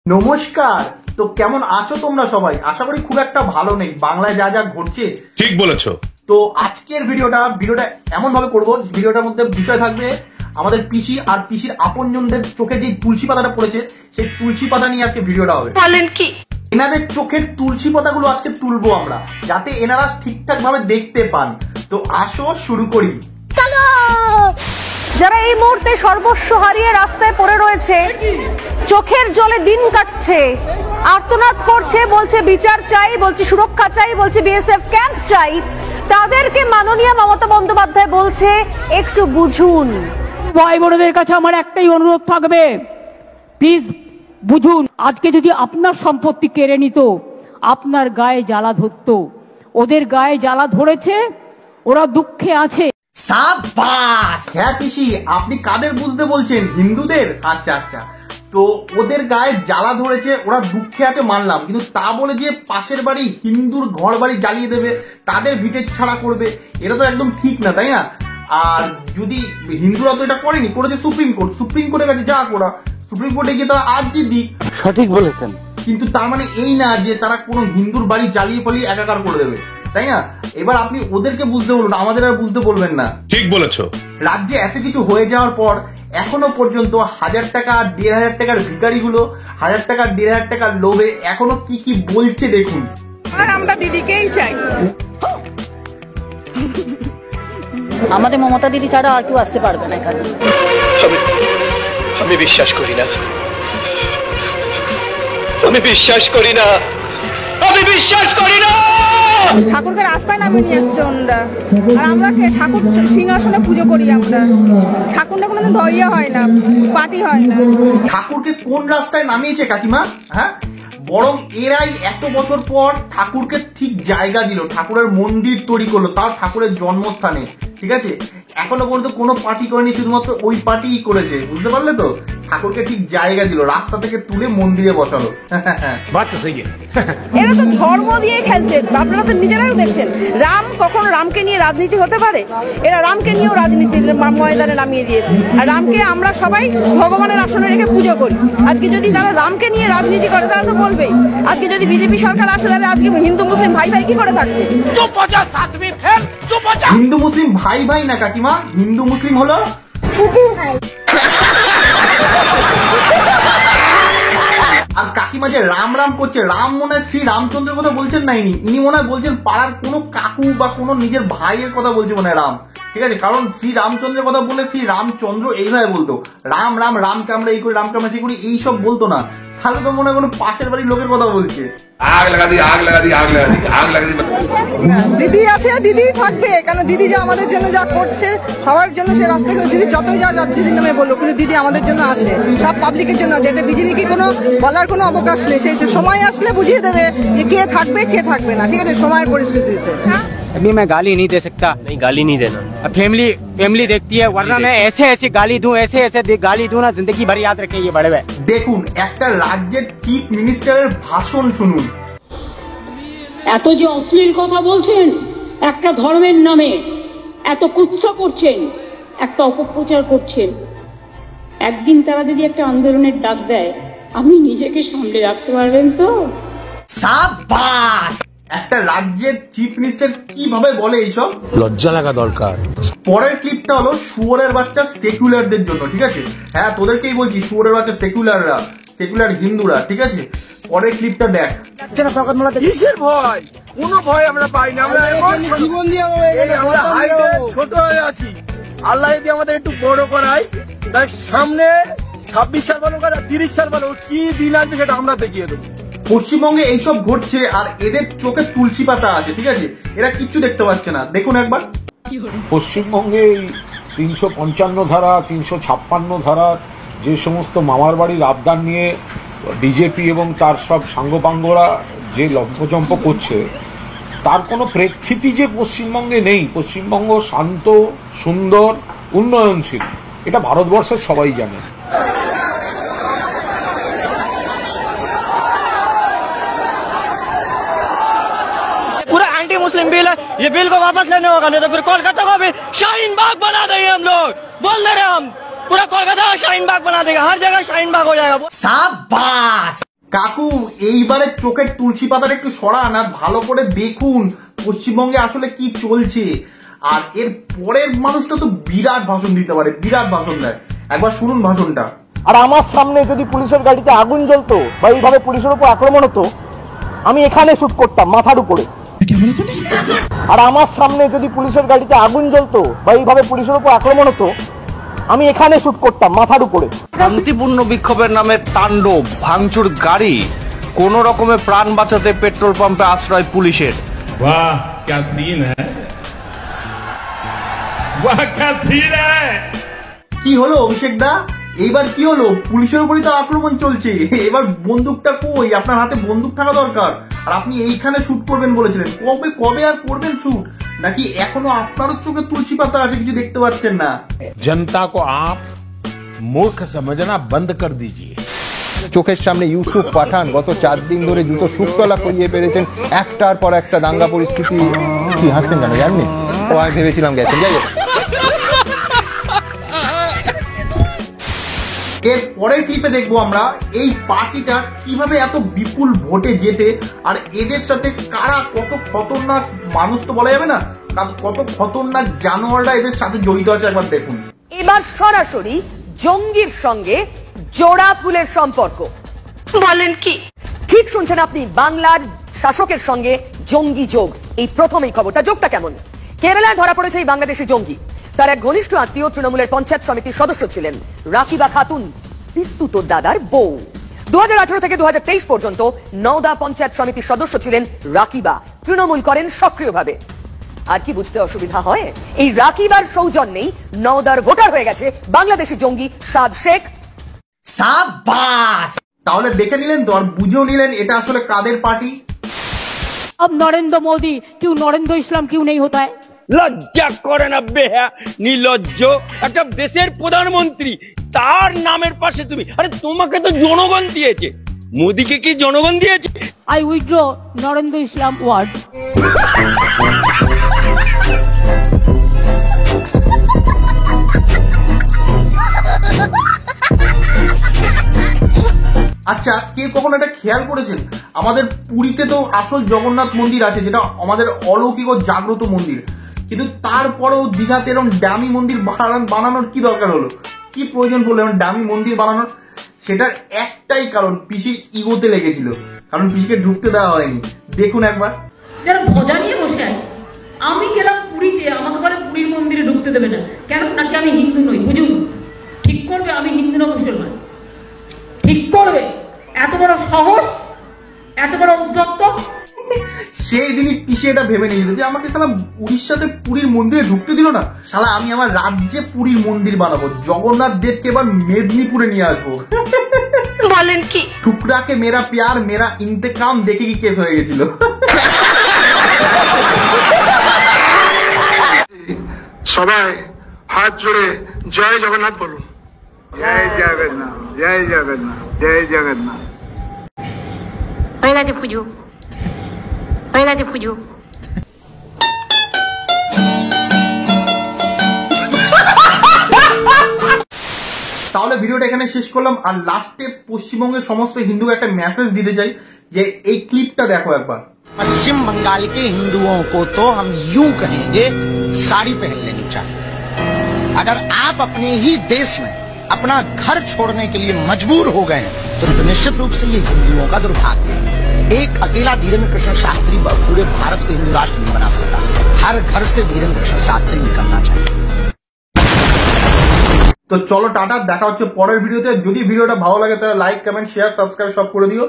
নমস্কার। তো কেমন আছো তোমরা সবাই? আশা করি খুব একটা ভালো নেই। বাংলায় যা যা ঘটছে ঠিক বলেছো। তো আজকের ভিডিওটা এমন ভাবে করবো, ভিডিওটার মধ্যে বিষয় থাকবে আমাদের পিসি আর পিসির আপনজনদের চোখে যে তুলসী পাতাটা পড়েছে, সেই তুলসী পাতা নিয়ে আজকে ভিডিওটা হবে। বলেন কি? এনাদের চোখের তুলসী পাতাগুলো আজকে তুলবো আমরা, যাতে এনারা ঠিকঠাক ভাবে দেখতে পান। তো আসো শুরু করি। যারা এই মুহূর্তে সর্বস্ব হারিয়ে রাস্তায় পড়ে রয়েছে, চোখের জলে দিন কাটছে, আর্তনাদ করছে, বলছে বিচার চাই, বলছে সুরক্ষা চাই, বলছে বিএসএফ ক্যাম্প চাই, তাদেরকে মাননীয় মমতা বন্দ্যোপাধ্যায় বলছে একটু বুঝুন। ভাই বোনদের কাছে আমার একটাই অনুরোধ থাকবে, প্লিজ বুঝুন। আজকে যদি আপনার সম্পত্তি কেড়ে নিত, আপনার গায়ে জ্বালা ধরতো। ওদের গায়ে জ্বালা ধরেছে, ওরা দুঃখে আছে। সাবাস! হ্যাঁ পিসি, আপনি কাদের বুঝতে বলছেন? হিন্দুদের? আচ্ছা আচ্ছা। তো ওদের গায়ে জ্বালা ধরেছে, ওরা দুঃখে আছে মানলাম, কিন্তু তা বলে যে পাশের বাড়ি হিন্দুর ঘর বাড়ি জ্বালিয়ে দেবে, তাদের ভিটে ছাড়া করবে, এটা তো একদম ঠিক না, তাই না? আর যদি হিন্দুরা তো এটা করেনি, করেছে সুপ্রিম কোর্টের কাছে যা করা, সুপ্রিম কোর্টে গিয়ে তারা আর্জি দিক। সঠিক বলেছেন। কিন্তু তার মানে এই না যে তারা কোনো হিন্দুর বাড়ি জ্বালিয়ে পালিয়ে একাকার করে দেবে, তাই না? এবার আপনি ওদেরকে বুঝতে বলুন, আমাদের আর বুঝতে বলবেন না। ঠিক বলেছো। রাজ্যে এত কিছু হয়ে যাওয়ার পর এখনো পর্যন্ত 1000 টাকা 1500 টাকার ভিখারিগুলো 1000 টাকা 1500 টাকার লোভে এখনো কি কি বলছে দেখুন। আর আমরা দিদিকেই চাই। আমাদের মমতা দিদি ছাড়া আর কেউ আসতে পারবে না এখানে। আমি বিশ্বাস করি না, আমি বিশ্বাস করি না, আমি বিশ্বাস করি না। ঠাকুরকে রাস্তায় নামিয়ে নিয়ে এসছে ওনারা, আর আমরা ঠাকুর সিংহাসনে পুজো করি। আমরা ঠাকুরটা কোনোদিন ধইয়া হয় না, পার্টি হয় না। ঠাকুরকে কোন রাস্তায় নামিয়েছে কাকিমা? হ্যাঁ, বরং এরাই এত বছর পর ঠাকুরকে ঠিক জায়গা দিল, ঠাকুরের মন্দির তৈরি করলো, তার ঠাকুরের জন্মস্থানে। ঠিক আছে, এখনো পর্যন্ত কোনো পার্টি করেনি, শুধুমাত্র ওই পার্টিই করেছে। বুঝতে পারলে তো? ঠাকুরকে ঠিক জায়গা দিল, রাস্তা থেকে তুলে মন্দিরে বসালো। এরা তো ধর্ম দিয়ে খেলছে, আপনারা তো নিজেরাও দেখছেন। রাম কখনো রামকে নিয়ে রাজনীতি হতে পারে? এরা রামকে নিয়েও রাজনীতির ময়দানে নামিয়ে দিয়েছে। আর রামকে আমরা সবাই ভগবানের আসনে রেখে পুজো করি। আজকে যদি তারা রামকে নিয়ে রাজনীতি করে, তারা তো বলবেই। আজকে যদি বিজেপি সরকার আসে, তাহলে আজকে হিন্দু মুসলিম ভাই ভাই কি করে থাকছে? হিন্দু মুসলিম ভাই ভাই না কাকিমা, হিন্দু মুসলিম হলো আর কাকিমা যে রাম রাম করছে, রাম মনে হয় শ্রী রামচন্দ্রের কথা বলছেন না, ইনি মনে হয় বলছেন পাড়ার কোনো কাকু বা কোনো নিজের ভাইয়ের কথা বলছে মনে হয় রাম। ঠিক আছে, কারণ শ্রী রামচন্দ্রের কথা বলে শ্রী রামচন্দ্র এইভাবে বলতো, রাম রাম রামকে আমরা এই করি, রামকে আমরা সেই করি, এইসব বলতো না। তাহলে তো মনে হয় কোনো পাশের বাড়ির লোকের কথা বলছে। দিদি আছে, দিদি থাকবে, কারণ দিদি যা আমাদের জন্য যা করছে, সবার জন্য সে রাস্তায় দিদি যতই যা দিদির নামে বললো, কিন্তু দিদি আমাদের জন্য আছে, সব পাবলিকের জন্য আছে। এটা বিজেপিকে কোনো বলার কোনো অবকাশ নেই। সেই সময় আসলে বুঝিয়ে দেবে যে কে থাকবে কে থাকবে না। ঠিক আছে, সময়ের পরিস্থিতিতে। अभी मैं गाली नहीं दे सकता। नहीं, गाली नहीं देना। फैमिली देखती है, वरना मैं ऐसे गाली दूं, ऐसे गाली दूं ना, जिंदगी भर याद रखें ये बड़े भाई। দেখুন, একটা রাজ্যের চিফ মিনিস্টারের ভাষণ শুনুন। এত যে অশ্লীল কথা বলছেন, একটা ধর্মের নামে এত কুৎসা করছেন, একটা অপপ্রচার করছেন, একদিন তারা যদি একটা আন্দোলনের ডাক দেয়, আপনি নিজেকে সামলে রাখতে পারবেন তো? সাবাস! একটা রাজ্যের চিফ মিনিস্টার কিভাবে বলে এইসব? লজ্জা লাগা দরকার। পরের ক্লিপটা হলো শুয়োরের বাচ্চা সেকুলারদের জন্য। ঠিক আছে, হ্যাঁ তোদেরকেই বলছি, শুয়োরের বাচ্চা সেকুলাররা, সেকুলার হিন্দুরা। ঠিক আছে, পরের ক্লিপটা দেখ। কিসের ভয়? কোনো ভয় আমরা পাই না। আমরা জীবন দিয়ে আমরা হাইটে ছোট হয়ে আছি। আল্লাহ যদি আমাদের একটু বড় করায়, তাই সামনে 26 সাল বলো, 30 সাল বলো, কি দিন আসবে সেটা আমরা দেখিয়ে দেবো। পশ্চিমবঙ্গে এইসব ঘটছে আর এদের চোখে তুলসী পাতা আছে। ঠিক আছে, এরা কিচ্ছু দেখতে পাচ্ছে না। দেখুন একবার। পশ্চিমবঙ্গে 355 ধারা 356 ধারার যে সমস্ত মামার বাড়ির আবদার নিয়ে বিজেপি এবং তার সব সাঙ্গপাঙ্গরা যে লম্পজম্প করছে, তার কোনো প্রেক্ষিতই যে পশ্চিমবঙ্গে নেই। পশ্চিমবঙ্গ শান্ত, সুন্দর, উন্নয়নশীল, এটা ভারতবর্ষের সবাই জানে। पूरा एंटी मुस्लिम बिल है, ये बिल को वापस लेने होगा, नहीं तो फिर कोलकाता को भी शाहीन बाग बना देंगे हम लोग। बोल दे रहे हम, पूरा कोलकाता शाहीन बाग बना देगा, हर जगह शाहीन बाग हो जाएगा। शाबाश! কাকু এইবারে চোখের তুলসী পাতাটা একটু সরান আর ভালো করে দেখুন পশ্চিমবঙ্গে আসলে কি চলছে। আর এর পরের মানুষটা তো বিরাট ভাষণ দিতে পারে, বিরাট ভাষণ দেয়, একবার শুনুন ভাষণটা। আর আমার সামনে যদি পুলিশের গাড়িতে আগুন জ্বলতো বা এইভাবে পুলিশের উপর আক্রমণ হতো, আমি এখানে শুট করতাম মাথার উপরে। আর আমার সামনে যদি পুলিশের গাড়িতে আগুন জ্বলতো বা এইভাবে পুলিশের উপর আক্রমণ হতো, আমি এখানে শুট করতাম মাথার উপরে। শান্তিপূর্ণ বিক্ষোভের নামে তাণ্ডব, ভাঙচুর গাড়ি, কোন রকমের প্রাণ বাঁচাতে পেট্রোল পাম্পে আশ্রয় পুলিশের। বাহ क्या सीन है, वाह क्या सीन है। কি হলো অভিষেক দা, এইবার কি হলো? পুলিশের উপরই তো আক্রমণ চলছে, এবার বন্দুকটা কই? আপনার হাতে বন্দুক থাকা দরকার। আর আপনি এইখানে শুট করবেন বলেছিলেন, কবে কবে আর করবেন শুট? নাকি এখনো আপনারও চোখে তুলসী পাতা আছে, কিছু দেখতে পাচ্ছেন না? जनता को आप मूर्ख समझना बंद कर दीजिए। চোখের সামনে ইউসুফ পাঠান গত 4 দিন ধরে জুতো শুকতলা করিয়ে পেরেছেন, একটার পর একটা দাঙ্গা পরিস্থিতি। কি হাসছেন কেন জাননি? ও আমি ভেবেছিলাম গেছেন। যাই হোক, এর পরের ক্লিপে দেখবো আমরা এই পার্টিটা কিভাবে এত বিপুল ভোটে জেতে, আর এদের সাথে কারা কত খতরনাক মানুষ তো বলা যাবে না, কত খতরনাক জানোয়াররা এদের সাথে জড়িত আছে, একবার দেখুন। এবার সরাসরি জঙ্গির সঙ্গে জোড়া ফুলের সম্পর্ক। বলেন কি? ঠিক শুনছেন আপনি, বাংলার শাসকের সঙ্গে জঙ্গি যোগ। এই প্রথম এই খবরটা, যোগটা কেমন? কেরালায় ধরা পড়েছে এই বাংলাদেশি জঙ্গি। তার এক ঘনিষ্ঠ আত্মীয় তৃণমূলের পঞ্চায়েত সমিতির সদস্য ছিলেন রাকিবা খাতুন, পিস্তুত দাদার বউ। 2018 থেকে 2023 পর্যন্ত নওদা পঞ্চায়েত সমিতির সদস্য ছিলেন রাকিবা, তৃণমূল করেন সক্রিয়ভাবে। আর কি বুঝতে অসুবিধা হয়, এই রাকিবার সৌজন্যেই নওদার ভোটার হয়ে গেছে বাংলাদেশি জঙ্গি সাদ শেখ। সাবাস! তাহলে দেখে নিলেন তো, আর বুঝেও নিলেন এটা আসলে কাদের পার্টি। अब नरेंद्र मोदी क्यों नरेंद्र इस्लाम क्यों नहीं होता है? লজ্জা করে না বেহা নির্লজ্জ, একটা দেশের প্রধানমন্ত্রী, তার নামের পাশে তুমি। আরে তোমাকে তো জনগণ দিয়েছে, মোদিকে কি জনগণ দিয়েছে? I withdraw Narendra Islam word. আচ্ছা, কে কখনো এটা খেয়াল করেছেন, আমাদের পুরীতে তো আসল জগন্নাথ মন্দির আছে, যেটা আমাদের অলৌকিক ও জাগ্রত মন্দির, কিন্তু তারপরেও দীঘাতে এরকম ডামি মন্দির বানানোর কি দরকার হলো? কি প্রয়োজন পড়লো এরকম ডামি মন্দির বানানোর? সেটার একটাই কারণ, পিসির ইগোতে লেগেছিল, কারণ পিসিকে ঢুকতে দেওয়া হয়নি। দেখুন একবার। যারা ধ্বজা নিয়ে বসে আছে, আমি গেলাম পুরীতে, আমাকে বলে পুরীর মন্দিরে ঢুকতে দেবে না কেন? নাকি আমি হিন্দু নই? বুঝুন, ঠিক করবে আমি হিন্দু না মুসলমান, ঠিক করবে। এত বড় সাহস, এত বড় উদ্যোক্ত। সেই দিনই পিসি এটা ভেবে নিয়েছিল যে আমাকে শালা উড়িষ্যাতে পুরীর মন্দিরে ঢুকতে দিল না, শালা আমি আমার রাজ্যে পুরীর মন্দির বানাবো, জগন্নাথ দেবকে এবার মেদিনীপুরে নিয়ে আসবো। বলেন কি? টুকরাকে মেরা প্যার মেরা ইন্তেকাম দেখে কি কেস হয়ে গেছিল। সবাই হাত জোড়ে জয় জগন্নাথ বলুন। জয় জগন্নাথ, জয় জগন্নাথ, জয় জগন্নাথ। হয়ে গেছে পুজো, হয়ে গেছে পুজো। তাহলে ভিডিওটা এখানে শেষ করলাম, আর লাস্টে পশ্চিমবঙ্গের সমস্ত হিন্দুকে একটা মেসেজ দিতে চাই, যে এই ক্লিপটা দেখো একবার। पश्चिम बंगाल के हिंदुओं को तो हम यूं कहेंगे साड़ी पहन लेनी चाहिए। अगर आप अपने ही देश में अपना घर छोड़ने के लिए मजबूर हो गए तो निश्चित रूप से ये हिंदुओं का दुर्भाग्य है। एक अकेला धीरेन्द्र कृष्ण शास्त्री पूरे भारत को हिंदू राष्ट्र नहीं बना सकता। हर घर से धीरेन्द्र कृष्ण शास्त्री निकलना चाहिए। তো চলো টাটা, দেখা হচ্ছে পরের ভিডিওতে। যদি ভিডিওটা ভালো লাগে তাহলে লাইক, কমেন্ট, শেয়ার, সাবস্ক্রাইব সব করে দিও।